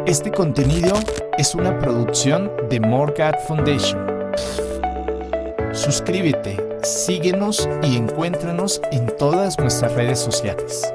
Este contenido es una producción de More God Foundation. Suscríbete, síguenos y encuéntranos en todas nuestras redes sociales.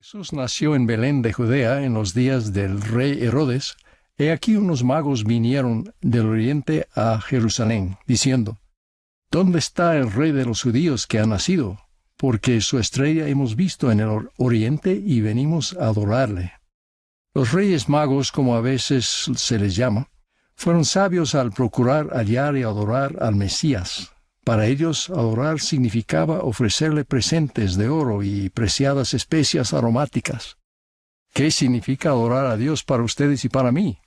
Jesús nació en Belén de Judea en los días del rey Herodes. He aquí unos magos vinieron del oriente a Jerusalén, diciendo: ¿Dónde está el rey de los judíos que ha nacido? Porque su estrella hemos visto en el oriente y venimos a adorarle. Los reyes magos, como a veces se les llama, fueron sabios al procurar hallar y adorar al Mesías. Para ellos, adorar significaba ofrecerle presentes de oro y preciadas especias aromáticas. ¿Qué significa adorar a Dios para ustedes y para mí?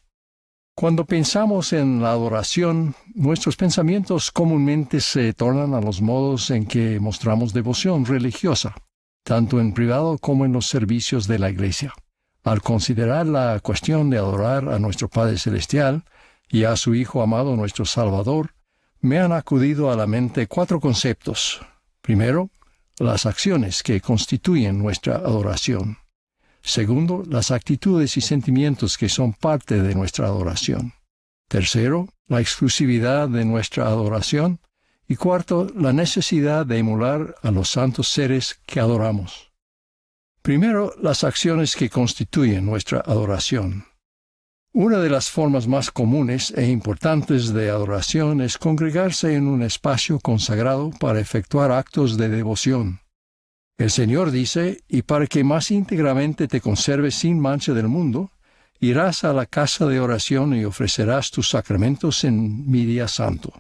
Cuando pensamos en la adoración, nuestros pensamientos comúnmente se tornan a los modos en que mostramos devoción religiosa, tanto en privado como en los servicios de la iglesia. Al considerar la cuestión de adorar a nuestro Padre Celestial y a su Hijo amado nuestro Salvador, me han acudido a la mente 4 conceptos. Primero, las acciones que constituyen nuestra adoración. Segundo, las actitudes y sentimientos que son parte de nuestra adoración. Tercero, la exclusividad de nuestra adoración. Y cuarto, la necesidad de emular a los santos seres que adoramos. Primero, las acciones que constituyen nuestra adoración. Una de las formas más comunes e importantes de adoración es congregarse en un espacio consagrado para efectuar actos de devoción. El Señor dice: y para que más íntegramente te conserves sin mancha del mundo, irás a la casa de oración y ofrecerás tus sacramentos en mi día santo.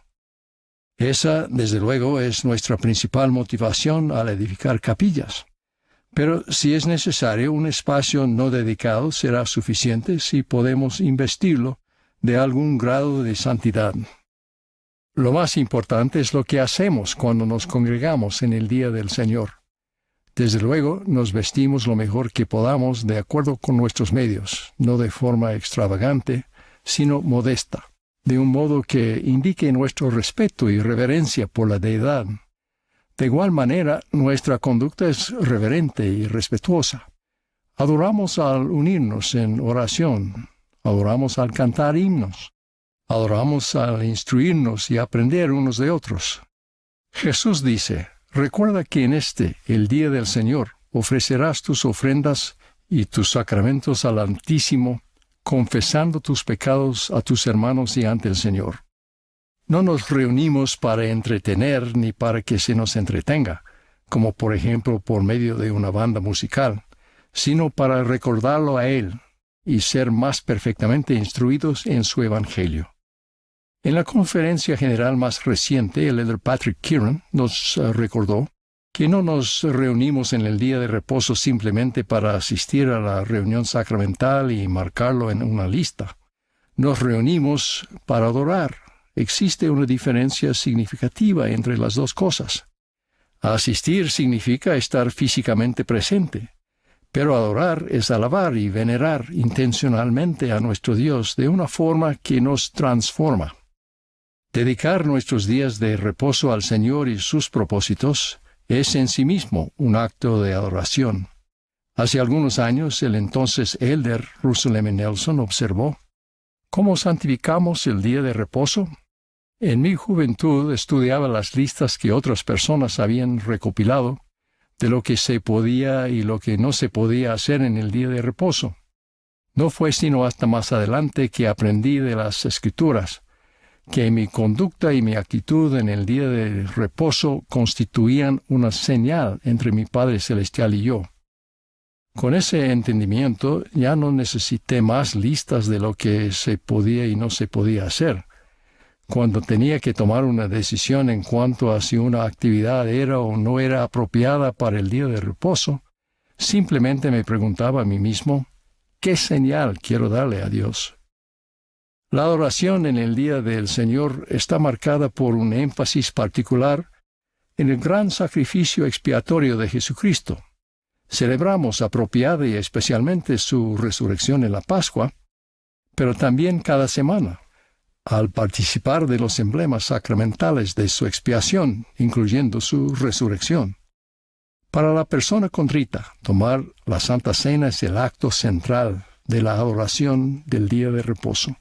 Esa, desde luego, es nuestra principal motivación al edificar capillas. Pero si es necesario, un espacio no dedicado será suficiente si podemos investirlo de algún grado de santidad. Lo más importante es lo que hacemos cuando nos congregamos en el día del Señor. Desde luego, nos vestimos lo mejor que podamos de acuerdo con nuestros medios, no de forma extravagante, sino modesta, de un modo que indique nuestro respeto y reverencia por la deidad. De igual manera, nuestra conducta es reverente y respetuosa. Adoramos al unirnos en oración, adoramos al cantar himnos, adoramos al instruirnos y aprender unos de otros. Jesús dice: recuerda que en el día del Señor, ofrecerás tus ofrendas y tus sacramentos al Altísimo, confesando tus pecados a tus hermanos y ante el Señor. No nos reunimos para entretener ni para que se nos entretenga, como por ejemplo por medio de una banda musical, sino para recordarlo a Él y ser más perfectamente instruidos en su Evangelio. En la conferencia general más reciente, el elder Patrick Kieran nos recordó que no nos reunimos en el día de reposo simplemente para asistir a la reunión sacramental y marcarlo en una lista. Nos reunimos para adorar. Existe una diferencia significativa entre las dos cosas. Asistir significa estar físicamente presente, pero adorar es alabar y venerar intencionalmente a nuestro Dios de una forma que nos transforma. Dedicar nuestros días de reposo al Señor y sus propósitos es en sí mismo un acto de adoración. Hace algunos años, el entonces elder Russell M. Nelson observó: ¿cómo santificamos el día de reposo? En mi juventud estudiaba las listas que otras personas habían recopilado de lo que se podía y lo que no se podía hacer en el día de reposo. No fue sino hasta más adelante que aprendí de las Escrituras que mi conducta y mi actitud en el día de reposo constituían una señal entre mi Padre Celestial y yo. Con ese entendimiento ya no necesité más listas de lo que se podía y no se podía hacer. Cuando tenía que tomar una decisión en cuanto a si una actividad era o no era apropiada para el día de reposo, simplemente me preguntaba a mí mismo: ¿qué señal quiero darle a Dios? La adoración en el día del Señor está marcada por un énfasis particular en el gran sacrificio expiatorio de Jesucristo. Celebramos apropiada y especialmente su resurrección en la Pascua, pero también cada semana, al participar de los emblemas sacramentales de su expiación, incluyendo su resurrección. Para la persona contrita, tomar la Santa Cena es el acto central de la adoración del día de reposo.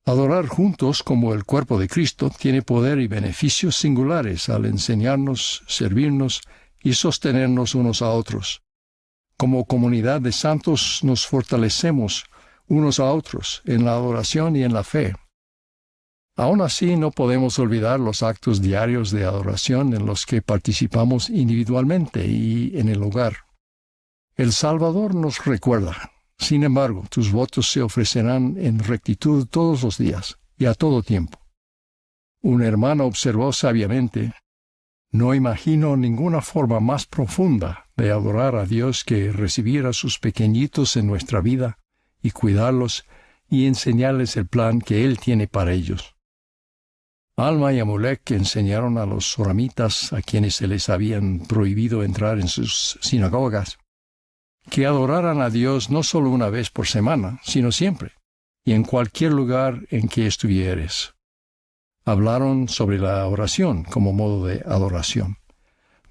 Adorar juntos como el cuerpo de Cristo tiene poder y beneficios singulares al enseñarnos, servirnos y sostenernos unos a otros. Como comunidad de santos nos fortalecemos unos a otros en la adoración y en la fe. Aún así, no podemos olvidar los actos diarios de adoración en los que participamos individualmente y en el hogar. El Salvador nos recuerda: sin embargo, tus votos se ofrecerán en rectitud todos los días y a todo tiempo. Un hermano observó sabiamente: no imagino ninguna forma más profunda de adorar a Dios que recibir a sus pequeñitos en nuestra vida y cuidarlos y enseñarles el plan que Él tiene para ellos. Alma y Amulek enseñaron a los soramitas, a quienes se les habían prohibido entrar en sus sinagogas, que adoraran a Dios no solo una vez por semana, sino siempre, y en cualquier lugar en que estuvieres. Hablaron sobre la oración como modo de adoración.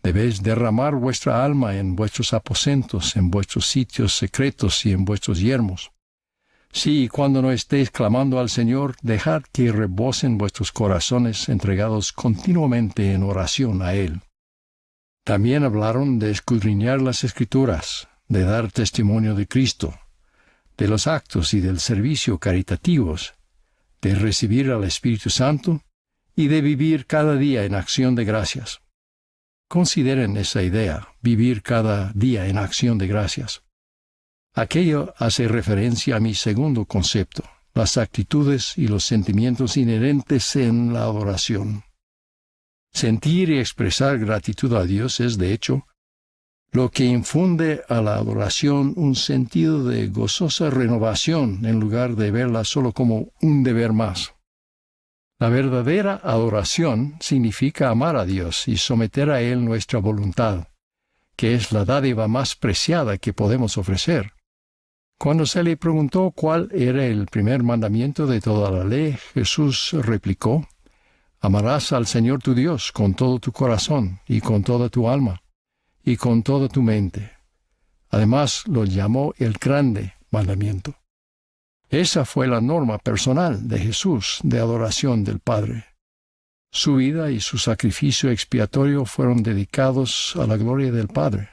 Debéis derramar vuestra alma en vuestros aposentos, en vuestros sitios secretos y en vuestros yermos. Sí, cuando no estéis clamando al Señor, dejad que rebosen vuestros corazones entregados continuamente en oración a Él. También hablaron de escudriñar las Escrituras, de dar testimonio de Cristo, de los actos y del servicio caritativos, de recibir al Espíritu Santo y de vivir cada día en acción de gracias. Consideren esa idea, vivir cada día en acción de gracias. Aquello hace referencia a mi segundo concepto, las actitudes y los sentimientos inherentes en la adoración. Sentir y expresar gratitud a Dios es, de hecho, lo que infunde a la adoración un sentido de gozosa renovación en lugar de verla solo como un deber más. La verdadera adoración significa amar a Dios y someter a Él nuestra voluntad, que es la dádiva más preciada que podemos ofrecer. Cuando se le preguntó cuál era el primer mandamiento de toda la ley, Jesús replicó: amarás al Señor tu Dios con todo tu corazón y con toda tu alma y con toda tu mente. Además, lo llamó el grande mandamiento. Esa fue la norma personal de Jesús de adoración del Padre. Su vida y su sacrificio expiatorio fueron dedicados a la gloria del Padre.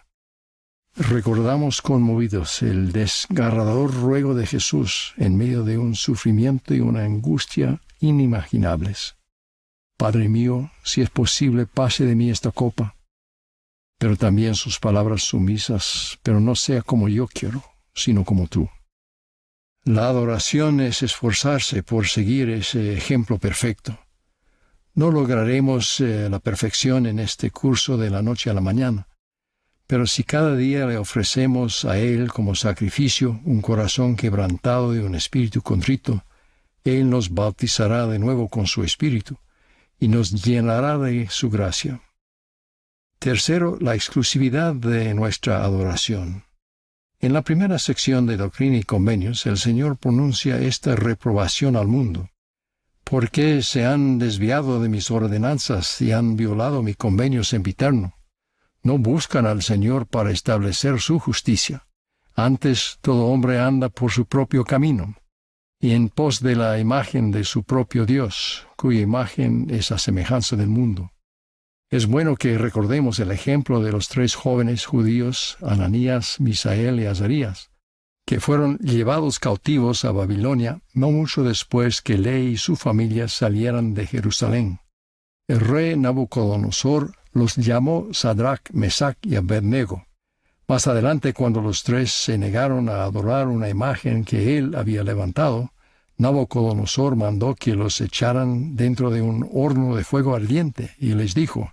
Recordamos conmovidos el desgarrador ruego de Jesús en medio de un sufrimiento y una angustia inimaginables. Padre mío, si es posible, pase de mí esta copa. Pero también sus palabras sumisas: pero no sea como yo quiero, sino como tú. La adoración es esforzarse por seguir ese ejemplo perfecto. No lograremos la perfección en este curso de la noche a la mañana. Pero si cada día le ofrecemos a Él como sacrificio un corazón quebrantado y un espíritu contrito, Él nos bautizará de nuevo con su espíritu y nos llenará de su gracia. Tercero, la exclusividad de nuestra adoración. En la primera sección de Doctrina y Convenios, el Señor pronuncia esta reprobación al mundo: porque se han desviado de mis ordenanzas y han violado mi convenio sempiterno. No buscan al Señor para establecer su justicia. Antes, todo hombre anda por su propio camino, y en pos de la imagen de su propio Dios, cuya imagen es a semejanza del mundo. Es bueno que recordemos el ejemplo de los 3 jóvenes judíos, Ananías, Misael y Azarías, que fueron llevados cautivos a Babilonia no mucho después que Ley y su familia salieran de Jerusalén. El rey Nabucodonosor los llamó Sadrach, Mesach y Abednego. Más adelante, cuando los 3 se negaron a adorar una imagen que él había levantado, Nabucodonosor mandó que los echaran dentro de un horno de fuego ardiente y les dijo: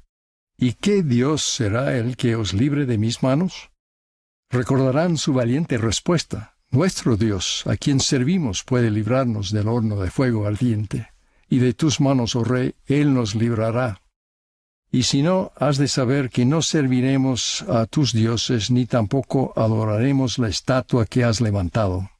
¿y qué Dios será el que os libre de mis manos? Recordarán su valiente respuesta: nuestro Dios, a quien servimos, puede librarnos del horno de fuego ardiente, y de tus manos, oh rey, Él nos librará. Y si no, has de saber que no serviremos a tus dioses, ni tampoco adoraremos la estatua que has levantado.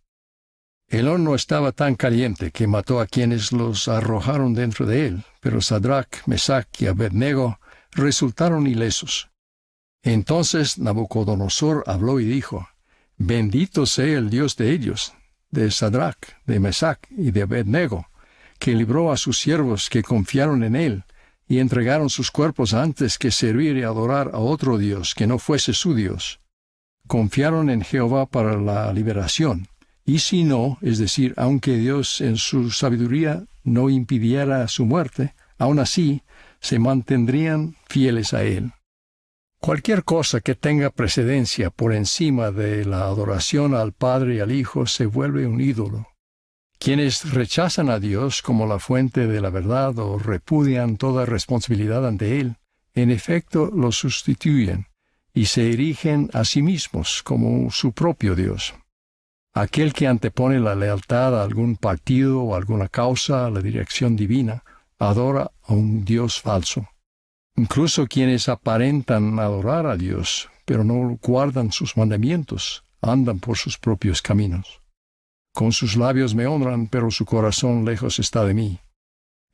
El horno estaba tan caliente que mató a quienes los arrojaron dentro de él, pero Sadrach, Mesach y Abednego resultaron ilesos. Entonces Nabucodonosor habló y dijo: Bendito sea el Dios de ellos, de Sadrach, de Mesac y de Abednego, que libró a sus siervos que confiaron en él, y entregaron sus cuerpos antes que servir y adorar a otro Dios que no fuese su Dios. Confiaron en Jehová para la liberación, y si no, es decir, aunque Dios en su sabiduría no impidiera su muerte, aun así se mantendrían fieles a él. Cualquier cosa que tenga precedencia por encima de la adoración al Padre y al Hijo se vuelve un ídolo. Quienes rechazan a Dios como la fuente de la verdad o repudian toda responsabilidad ante Él, en efecto lo sustituyen y se erigen a sí mismos como su propio Dios. Aquel que antepone la lealtad a algún partido o alguna causa a la dirección divina, adora a un Dios falso. Incluso quienes aparentan adorar a Dios, pero no guardan sus mandamientos, andan por sus propios caminos. Con sus labios me honran, pero su corazón lejos está de mí.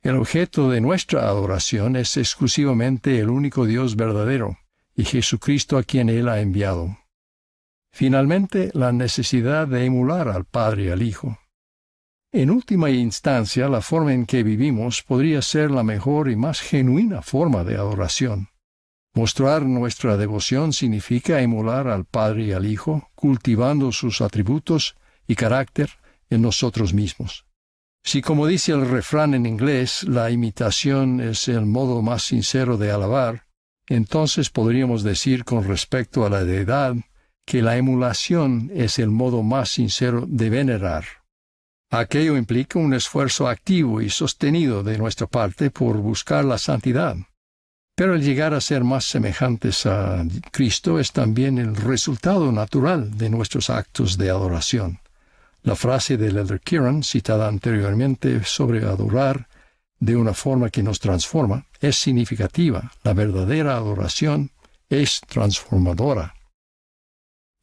El objeto de nuestra adoración es exclusivamente el único Dios verdadero, y Jesucristo a quien Él ha enviado. Finalmente, la necesidad de emular al Padre y al Hijo. En última instancia, la forma en que vivimos podría ser la mejor y más genuina forma de adoración. Mostrar nuestra devoción significa emular al Padre y al Hijo, cultivando sus atributos y carácter en nosotros mismos. Si, como dice el refrán en inglés, la imitación es el modo más sincero de alabar, entonces podríamos decir con respecto a la deidad que la emulación es el modo más sincero de venerar. Aquello implica un esfuerzo activo y sostenido de nuestra parte por buscar la santidad. Pero el llegar a ser más semejantes a Cristo es también el resultado natural de nuestros actos de adoración. La frase del Elder Keeran, citada anteriormente sobre adorar de una forma que nos transforma, es significativa. La verdadera adoración es transformadora.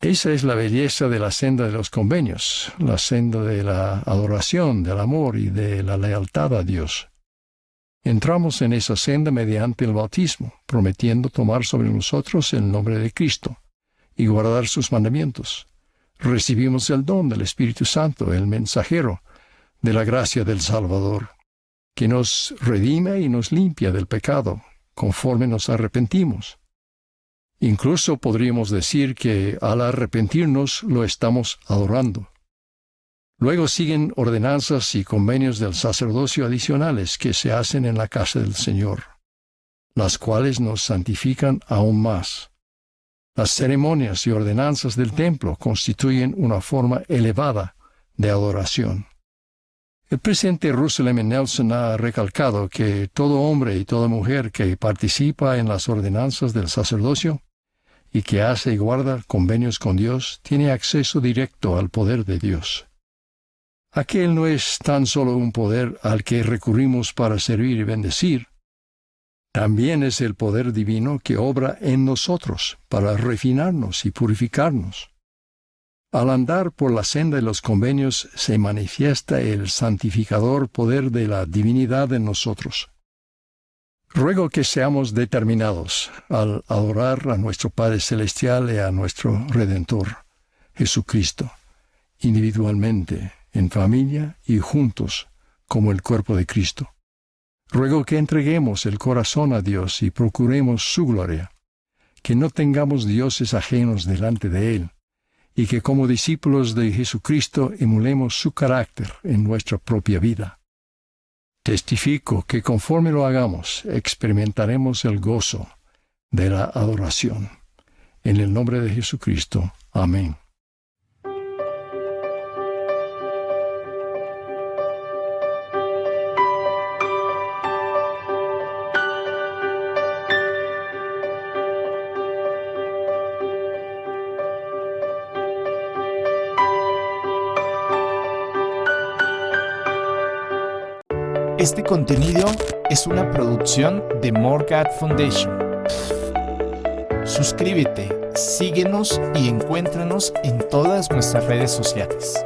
Esa es la belleza de la senda de los convenios, la senda de la adoración, del amor y de la lealtad a Dios. Entramos en esa senda mediante el bautismo, prometiendo tomar sobre nosotros el nombre de Cristo y guardar sus mandamientos. Recibimos el don del Espíritu Santo, el mensajero de la gracia del Salvador, que nos redime y nos limpia del pecado, conforme nos arrepentimos. Incluso podríamos decir que al arrepentirnos lo estamos adorando. Luego siguen ordenanzas y convenios del sacerdocio adicionales que se hacen en la casa del Señor, las cuales nos santifican aún más. Las ceremonias y ordenanzas del templo constituyen una forma elevada de adoración. El presidente Russell M. Nelson ha recalcado que todo hombre y toda mujer que participa en las ordenanzas del sacerdocio y que hace y guarda convenios con Dios, tiene acceso directo al poder de Dios. Aquel no es tan solo un poder al que recurrimos para servir y bendecir, también es el poder divino que obra en nosotros para refinarnos y purificarnos. Al andar por la senda de los convenios se manifiesta el santificador poder de la divinidad en nosotros. Ruego que seamos determinados al adorar a nuestro Padre Celestial y a nuestro Redentor, Jesucristo, individualmente, en familia y juntos, como el cuerpo de Cristo. Ruego que entreguemos el corazón a Dios y procuremos su gloria, que no tengamos dioses ajenos delante de Él, y que como discípulos de Jesucristo emulemos su carácter en nuestra propia vida. Testifico que conforme lo hagamos, experimentaremos el gozo de la adoración. En el nombre de Jesucristo. Amén. Este contenido es una producción de More God Foundation. Suscríbete, síguenos y encuéntranos en todas nuestras redes sociales.